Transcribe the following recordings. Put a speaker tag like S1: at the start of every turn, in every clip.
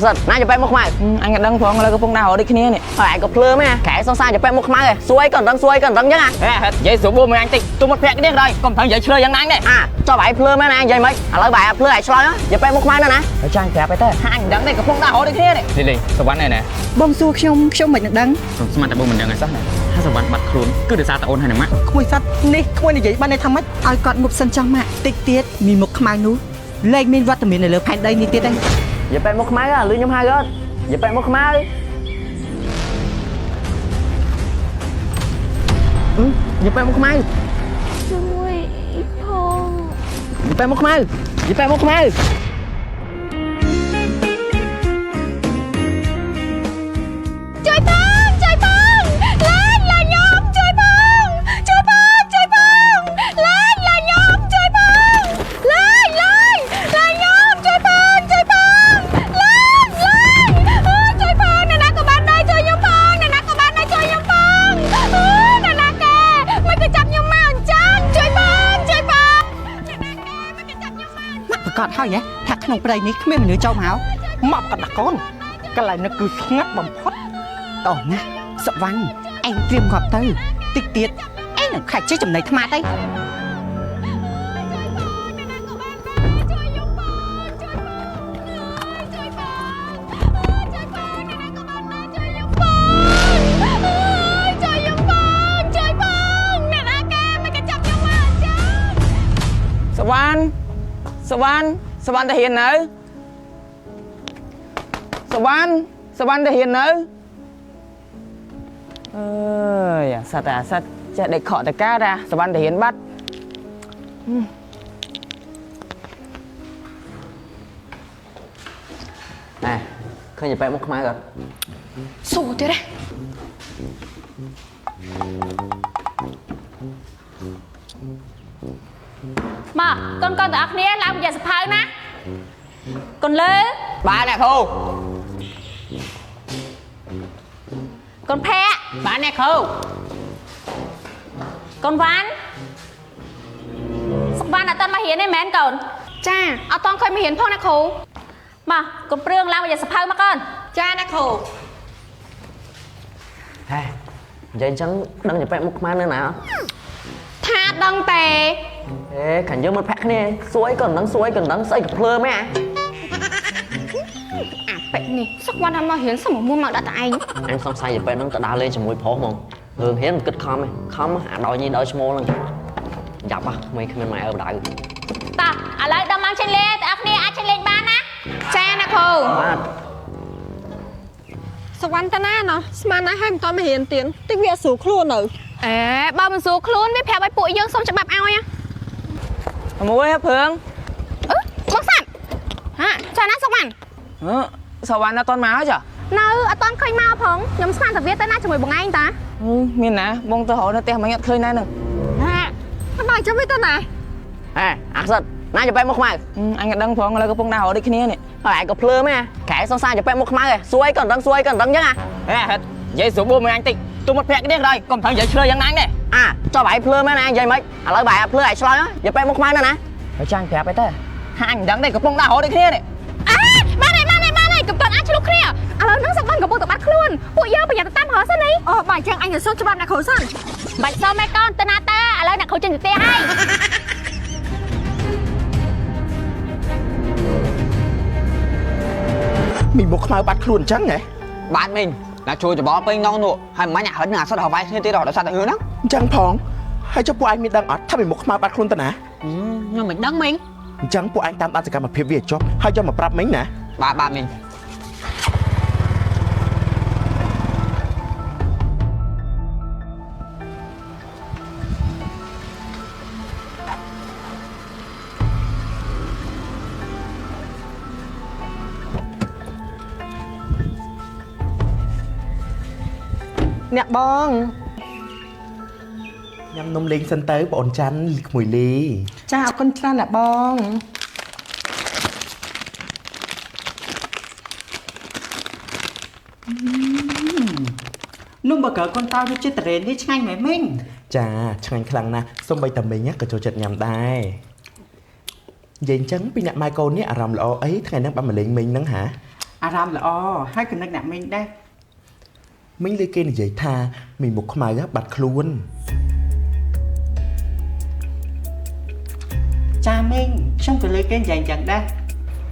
S1: សិនណាจะไปមុខម៉ៅអញក៏ដឹងផងឥឡូវកំពុងដើររត់ដូចគ្នានេះហើយឯងក៏ភ្លើមែនកែសងសាจะไปមុខម៉ៅឯងសួយក៏ដឹងសួយក៏ដឹងចឹងហ៎ហេនិយាយស្រួលបួមួយអញតិចទូមកប្រាក់គ្នាក៏ដោយកុំត្រូវនិយាយឆ្លើយយ៉ាងណានេះចុះឯងភ្លើមែនណានិយាយមិនឥឡូវបែរភ្លើឯងឆ្លើយจะไปមុខម៉ៅណាហើយចាញ់ប្រាប់ទៅអញដឹងទេកំពុងដើររត់ដូចគ្នានេះលីសវណ្ណណែណា
S2: បងសួរខ្ញុំមិនដឹង
S1: ស្មានតែបងមិនដឹងឯសោះណាថាសវណ្ណបាត់ខ្លួនគឺដោយសារតែអូនហើយនឹងម៉ាក់
S2: ក្មួយសัตว์នេះក្មួយនិយាយបានតែថាម៉េចឲ្យគាត់ងប់សិនចាំម៉ាក់តិចទៀតមីមុខខ្មៅនោះលែងមានវត្តមាននៅលើផែនដីនេះទៀតទេ
S1: อย่าไปមុខខ្មៅលឺខ្ញុំហៅអត់อย่าไปមុខខ្មៅอย่าไปមុខខ្មៅ
S3: ជួយផង
S1: อย่าไปមុខខ្មៅอย่าไปមុខខ្មៅ
S3: ជួយផងជួយផងឡាញោមជួយផងជួយផងជួយផងឡាញោមជួយផងឡាញោមជួយផងជួយផងឡាជួយផងអ្នកណាក៏បានដែរជួយខ្ញុំផងអ្នកណាក៏បានដែរជួយខ្ញុំផងអ្នកណាគេមិនក៏ចាប់ខ្ញុំមកអញ្ចឹងជួយផងជួយផងអ្នកណាគេមិនក៏ចាប់ខ្ញុំមក
S2: ម៉ាក់ប្រកាសហើយថាក្នុងព្រៃនេះគ្មានមនុស្សចូលមកកណ្ដាកូនកន្លែងនេះគឺស្ងាត់បំផុតតោះណាសវណ្ណឯងត្រៀមគាត់ទៅតិចទៀតឯងនឹងខាច់ជិះចំណៃថ្មទៅ
S1: សវណ្ណទៅហ៊ាននៅសវណ្ណទៅហ៊ាននៅអើយអាសត្វចេះដេកខកតកាតាសវណ្ណទៅហ៊ានបាត់ណែឃើញតែបែកមុខខ្មៅអត់
S3: សួរទៀតមកកូនទាំងអស់គ្នាឡើងមកយកសភៅណាកូនលើ
S1: បាទអ្នកគ្រូ
S3: កូនភ័ក្រ
S1: បាទអ្នកគ្រូ
S3: កូនវ៉ាន់សុខវ៉ាន់អត់តន់មករៀនទេមែនកូនចាអត់តន់ឃើញមករៀនផងណាគ្រូមកកូនព្រឿងឡើងមកយកសភៅមកកូនចាណាគ្រូ
S1: ហេនិយាយអញ្ចឹងដឹងតែបែកមុខខ្មៅនៅណា
S3: ថាដឹងតែ
S1: ហេខាងយើងមកផាក់គ្នាសួយក៏ដឹងស្អីក៏ភ្លើមែន
S3: អាប៉ិចនេះសុខវ៉ាន់ថាមករៀនសមមួយមកដាក់តែឯង
S1: អញសង្ស័យតែពេលហ្នឹងទៅដើរលេងជាមួយប្រុសហ្មងរឿងរៀនមិនគិតខំទេខំអាដល់ញីដល់ឈ្មោះហ្នឹងយ៉ាប់ក្មេងគ្មានម៉ែឪបដៅ
S3: តោះឥឡូវដល់មកចេញលេងតែអស់គ្នាអាចចេញលេងបានណាចាណាគ្រូ
S1: បាទ
S2: សវណ្ណតាណាណោះស្មានណាស់ហើយមិនតមករៀនទៀនតិចវាស្រួលខ្លួននៅ
S3: បើមិនស្រួលខ្លួនវាប្រាប់ឲ្យពួកយើងសុំច្បាប់ឲ្យ
S1: មួយព្រឿង
S3: បងសាត់ហាចាណាសុកវ៉ាន់
S1: សវណ្ណអត់តន់មកហ៎ចា
S3: នៅអត់តន់ឃើញមកផងខ្ញុំស្មានតែវាទៅណាជាមួយបងឯងតា
S1: មានណាបងទៅរកនៅផ្ទះមិញអត់ឃើញណានឹង
S2: ហាបាយចាំវាទៅណា
S1: ហេអាសិនណាจะไปមុខខ្មៅអញក៏ដឹងផងឥឡូវកំពុងដើររត់ដូចគ្នានេះហើយឯងក៏ភ្លើមែនកែសងសាจะไปមុខខ្មៅឯងសួយក៏ដឹងចឹងហ៎ហេនិយាយស្រួលបួមួយអញតិចទូមកប្រាក់គ្នាក៏ដោយកុំត្រូវនិយាយឆ្លើយយ៉ាងណានេះចុះឯងភ្លើមែនណានិយាយមិនឥឡូវបែរភ្លើឯងឆ្លើយจะไปមុខខ្មៅណាហើយចាញ់ប្រាប់ទៅថាអញមិនដឹងទេកំពុងដើររត់ដូចគ្នានេះ
S3: បានហើយកំពុងអាចឆ្លុះគ្នាឥឡូវហ្នឹងសវណ្ណកំពុងតែបាត់ខ្លួនពួកយើងប្រយ័ត្នទៅតាមរកសិននេះ
S2: បាយចឹងអញទៅសុំច្បាប់អ្នកគ្រូសិន
S3: បាច់សុំឯកូនទៅណាតាឥឡូវអ្នកគ្រូចេញទៅផ្ទះហើយ
S2: មីមុខខ្មៅបាត់ខ្លួនអញ្ចឹងហ៎
S1: បាទមីងតែជួយច្បល់ពេញនងនោះហើយមិនអាហិនអាសុទ្ធហើយគ្នាទៀតដល់សត្វទៅហ្នឹង
S2: អញ្ចឹងផងហើយចុះពួកឯងមានដឹងអត់ថាមីមុខខ្មៅបាត់ខ្លួនទៅណា
S1: ខ្ញុំមិនដឹងមីង
S2: អញ្ចឹងពួកឯងតាមដានសកម្មភាពវាចុះហើយយកមកប្រាប់មីងណា
S1: បាទមីង
S2: អ្នកបងញ៉ាំនំលេងសិនទៅបងអូនច័ន្ទក្មួយលីចាអរគុណច្រើនអ្នកបងនំបកកូនតើរសជាតិតរ៉េននេះឆ្ងាញ់មែនមីងចាឆ្ងាញ់ខ្លាំងណាស់សូម្បីតែមីងក៏ចូលចិត្តញ៉ាំដែរនិយាយអញ្ចឹងពីអ្នកម៉ែកូននេះអារម្មណ៍ល្អអីថ្ងៃហ្នឹងបានមកលេងមីងហ្នឹងហា អារម្មណ៍ល្អហើយគណិតអ្នកមីងដែរ
S4: មិញលើគេនិយាយថាមីមុខខ្មៅបាត់ខ្លួន
S2: ចាមីងខ្ញុំក៏លើគេនិយាយចឹងដែរ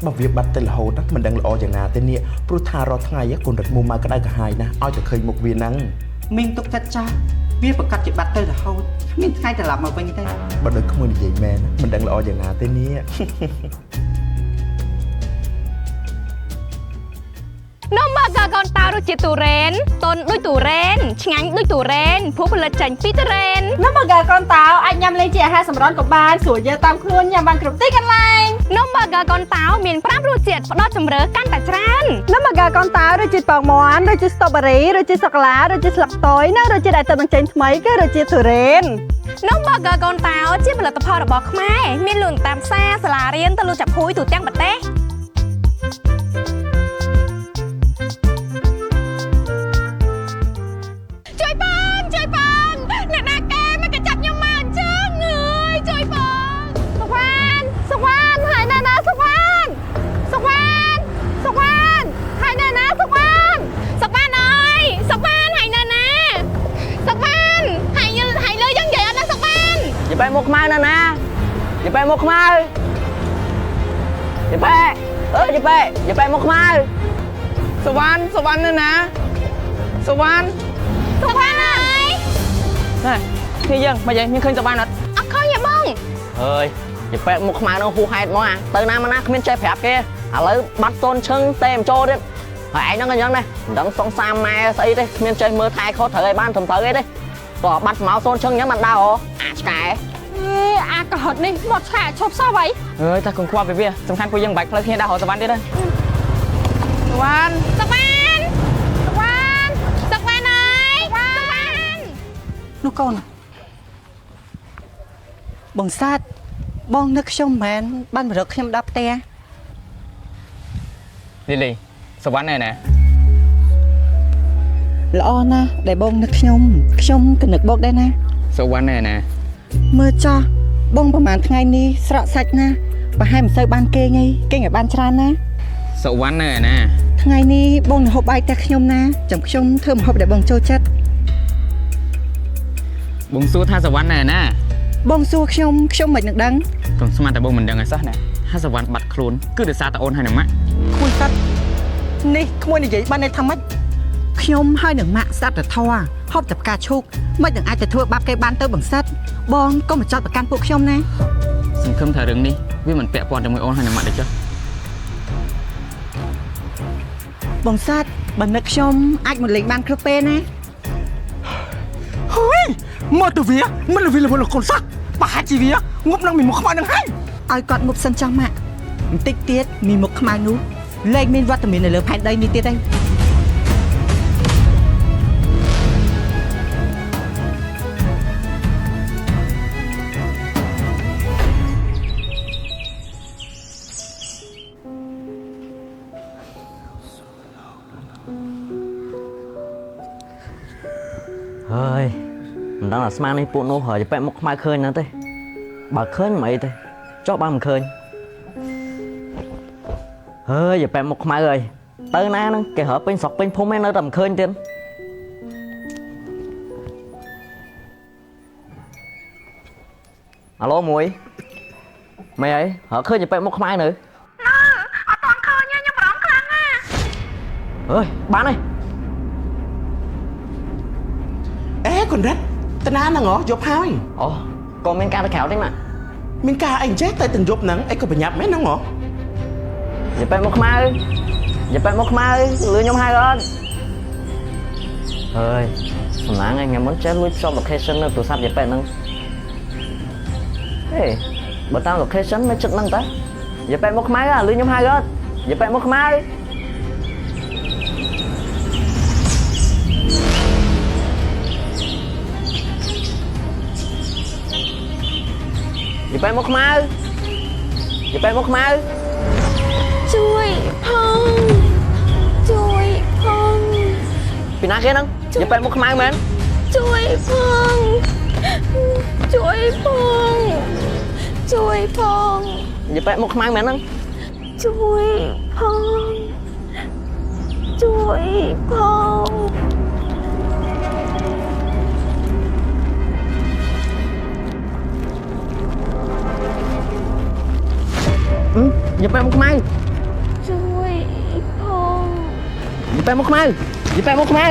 S4: បើវាបាត់ទៅរហូតមិនដឹងល្អយ៉ាងណាទេនេះព្រោះថារាល់ថ្ងៃកូនរត់មុំមកក្តៅក្រហាយណាស់ឲ្យតែឃើញមុខវាហ្នឹង
S2: មីងទុកចិត្តចាស់វាប្រកាសជាបាត់ទៅរហូតគ្មានថ្ងៃត្រឡប់មកវិញទេ
S4: បើដូចក្មួយនិយាយមែនមិនដឹងល្អយ៉ាងណាទេនេះ
S3: នំបកកូនតៅរសជាតិទូរ៉េនទន់ដូចទូរ៉េនឆ្ងាញ់ដូចទូរ៉េនព្រោះផលិតចេញពីទូរ៉េន
S5: នំបកកូនតៅអាចញ៉ាំលេងជាអាហារសម្រន់ក៏បានស្រួលយកតាមខ្លួនញ៉ាំបានគ្រប់ទីកន្លែង
S3: នំបកកូនតៅមាន5រសជាតិផ្ដល់ជម្រើសកាន់តែច្រើន
S5: នំបកកូនតៅរសជាតិពងមាន់រសជាតិស្ទ្រូប៊េរីរសជាតិសូកូឡារសជាតិស្លឹកតើយនិងរសជាតិដែលទើបនឹងចេញថ្មីគឺរសជាតិទូរ៉េន
S3: នំបកកូនតៅជាផលិតផលរបស់ខ្មែរមានលក់តាមផ្សារសាលារៀនទៅលក់ចាប់ហួយទូទាំងប្រទេស ជួយបងអ្នកណាគេមកកចាប់ខ្ញុំមកអញ្ចឹងអើយជួយបងសុវណ្ណហើយណាណាសុវណ្ណហើយណាណាសុវណ្ណអើយសុវណ្ណហើយណាណាសុវណ្ណហើយលើយ៉ាងនិយាយអត់ណាសុវណ្ណ
S1: อย่าไปមុខខ្មៅណាណាอย่าไปមុខខ្មៅอย่าไปอย่าไปមុខខ្មៅសុវណ្ណណាណាសុវណ្ណ
S3: សុវណ្ណអើយ
S1: ណែគ្នាយើងមកយាយមានឃើញសុវណ្ណអត់
S3: អត់ឃើញទេបង
S1: អើយอย่าไปមុខខ្មៅនឹងហួសហេតុមកទៅណាមកណាគ្មានចេះប្រាប់គេឥឡូវបាត់តូនឈឹងទេមិនចូលទៀតហើយឯងហ្នឹងក៏យ៉ាងដែរមិនដឹងសងសាមម៉ែស្អីទេគ្មានចេះមើលថែខុសត្រូវឲ្យបានត្រឹមត្រូវអីទេក៏បាត់មកតូនឈឹងអញ្ចឹងមិនដើរហ៎អាឆ្កែ
S3: អាកហត់នេះមកឆាឈប់សោះໄວ
S1: អើយតែកុំខ្វល់ពីវាសំខាន់ពួកយើងមិនបាច់ផ្លូវគ្នាដើររកសុវណ្ណទៀតទេសុវណ្ណ
S3: សុវណ្ណអើយសុវណ្ណ
S2: នោះកូនបងសាទបងនឹកខ្ញុំមែនបានមករកខ្ញុំដល់ផ្ទះ
S1: លីលីសុវណ្ណណែ
S2: ល្អណាស់ដែលបងនឹកខ្ញុំក៏នឹកបងដែរណា
S1: សុវណ្ណណែ
S2: មើលចាស់បងប្រហែលថ្ងៃនេះស្រក់សាច់ណាប្រហែលមិនសូវបានគេងឲ្យបានច្រើនណា
S1: សុវណ្ណណែ
S2: ថ្ងៃនេះបងនឹងហូបបាយតែខ្ញុំណាចាំខ្ញុំធ្វើម្ហូបដែលបងចូលចិត្ត
S1: បងសួរថាសុវណ្ណណែ
S2: បងសួរខ្ញុំមិននឹងដឹង
S1: កុំស្មានតែបងមិនដឹងឲ្យសោះណាថាសុវណ្ណបាត់ខ្លួនគឺដោយសារតែអូនហើយនឹងម៉ាក់
S2: គួយសាត់នេះក្មួយនិយាយបានតែថាម៉េចខ្ញុំហើយនឹងម៉ាក់ស្ដាប់តែធေါ်ហូបតែផ្កាឈូកមិននឹងអាចទៅធ្វើបាបគេបានទៅបងសិតបងកុំមកចោទប្រកាន់ពួកខ្ញុំណា
S1: សង្ឃឹមថារឿងនេះវាមិនពាក់ព័ន្ធជាមួយអូនហើយនឹងម៉ាក់ទេចុះ
S2: បងសិតបើនឹកខ្ញុំអាចមកលេងបានគ្រប់ពេលណា
S4: ហើយមកទៅវាមិនវាលវលកូនសាក់ប្រហែលជាវាងប់នឹងមីមុខខ្មៅនឹងហើយ
S2: ឲ្យគាត់ងប់សិនចោះម៉ាក់បន្តិចទៀតមីមុខខ្មៅនោះលែងមានវត្តមាននៅលើផែនដីនេះទៀតទេ
S1: ហើយមិនដឹងថាស្មាននេះពួកនោះហើយប៉ែមុខខ្មៅឃើញណាទេបើឃើញមិនអីទេចុះបើមិនឃើញហើយប៉ែមុខខ្មៅហើយទៅណាហ្នឹងគេហើពេញស្រុកពេញភូមិឯនៅតែមិនឃើញទៀតអាឡូមួយម៉េចអីហើឃើញប៉ែមុខខ្មៅនៅអត់ទាន់ឃើញខ្ញុំប្រងខ្លាំងណាអើយបានហើយ
S4: អេកូនរ៉ាត់តាណាហ្នឹងហ៎យប់ហើយ
S1: អូក៏មានការទៅក្រៅទេម៉ាក់
S4: មានការអីចេះតែទាំងយប់ហ្នឹងអីក៏ប្រញាប់មែនហ្នឹងហ៎
S1: อย่าไปមុខខ្មៅលឺខ្ញុំហៅអត់ហើយសំឡាងឯងថ្ងៃមុនចេះលួចភ្ជាប់ location នៅទូរស័ព្ទយាប៉ែហ្នឹងហេបើតាម location មិនចិត្តហ្នឹងតាយាប៉ែមុខខ្មៅលឺខ្ញុំហៅអត់យាប៉ែមុខខ្មៅយាប៉ែមុខខ្មៅ
S3: ជួយផង
S1: ពីណាគេហ្នឹងយាប៉ែមុខខ្មៅមែន
S3: ជួយផង
S1: យាប៉ែមុខខ្មៅមែនហ្នឹង
S3: ជួយផង ជួយផង
S1: อย่าไปมุกไม้
S3: ជួយផង
S1: อย่าไปมุกไม้อย่าไปมุกไม้